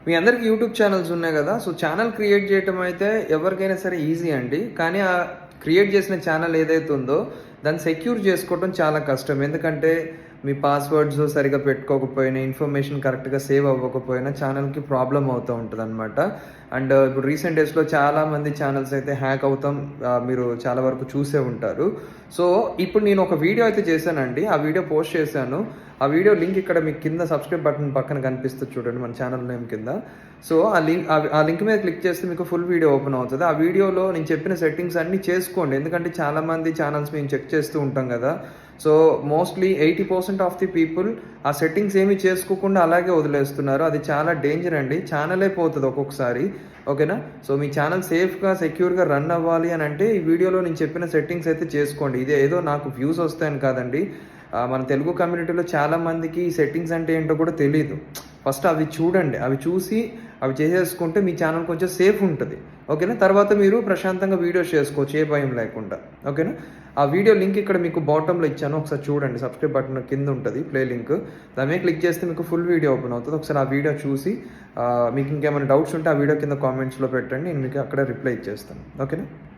మీ అందరికి YouTube channels ఉన్నాయి కదా. సో ఛానల్ క్రియేట్ చేయటం అయితే ఎవరికైనా సరే ఈజీ అండి. కానీ ఆ క్రియేట్ చేసిన ఛానల్ ఏదైతే ఉందో దాన్ని సెక్యూర్ చేసుకోవడం చాలా కష్టం. ఎందుకంటే మీ పాస్వర్డ్స్ సరిగ్గా పెట్టుకోకపోయినా, ఇన్ఫర్మేషన్ కరెక్ట్గా సేవ్ అవ్వకపోయినా ఛానల్కి ప్రాబ్లం అవుతూ ఉంటుంది అనమాట. అండ్ ఇప్పుడు రీసెంట్ డేస్లో చాలామంది ఛానల్స్ అయితే హ్యాక్ అవుతాం మీరు చాలా వరకు చూసే ఉంటారు. సో ఇప్పుడు నేను ఒక వీడియో అయితే చేశానండి. ఆ వీడియో పోస్ట్ చేశాను. ఆ వీడియో లింక్ ఇక్కడ మీకు కింద సబ్స్క్రైబ్ బటన్ పక్కన కనిపిస్తుంది చూడండి, మన ఛానల్ నేమ్ కింద. సో ఆ లింక్ మీద క్లిక్ చేస్తే మీకు ఫుల్ వీడియో ఓపెన్ అవుతుంది. ఆ వీడియోలో నేను చెప్పిన సెట్టింగ్స్ అన్నీ చేసుకోండి. ఎందుకంటే చాలామంది ఛానల్స్ మేము చెక్ చేస్తూ ఉంటాం కదా. So mostly 80% of the people ఆ సెట్టింగ్స్ ఏమీ చేసుకోకుండా అలాగే వదిలేస్తున్నారు. అది చాలా డేంజర్ అండి. ఛానలే పోతుంది ఒక్కొక్కసారి. ఓకేనా. సో మీ ఛానల్ సేఫ్గా సెక్యూర్గా రన్ అవ్వాలి అని అంటే ఈ వీడియోలో నేను చెప్పిన సెట్టింగ్స్ అయితే చేసుకోండి. ఇదే ఏదో నాకు వ్యూస్ వస్తాయని కాదండి. మన తెలుగు కమ్యూనిటీలో చాలామందికి ఈ సెట్టింగ్స్ అంటే ఏంటో కూడా తెలియదు. ఫస్ట్ అవి చూడండి. అవి చూసి అవి చేసేసుకుంటే మీ ఛానల్ కొంచెం సేఫ్ ఉంటుంది. ఓకేనా. తర్వాత మీరు ప్రశాంతంగా వీడియోస్ చేసుకోవచ్చు ఏ భయం లేకుండా. ఓకేనా. ఆ వీడియో లింక్ ఇక్కడ మీకు బాటంలో ఇచ్చాను, ఒకసారి చూడండి. సబ్స్క్రైబ్ బటన్ కింద ఉంటుంది ప్లే లింక్, దాని మీద క్లిక్ చేస్తే మీకు ఫుల్ వీడియో ఓపెన్ అవుతుంది. ఒకసారి ఆ వీడియో చూసి మీకు ఇంకేమైనా డౌట్స్ ఉంటే ఆ వీడియో కింద కామెంట్స్లో పెట్టండి, నేను మీకు అక్కడ రిప్లై ఇచ్చేస్తాను. ఓకేనా.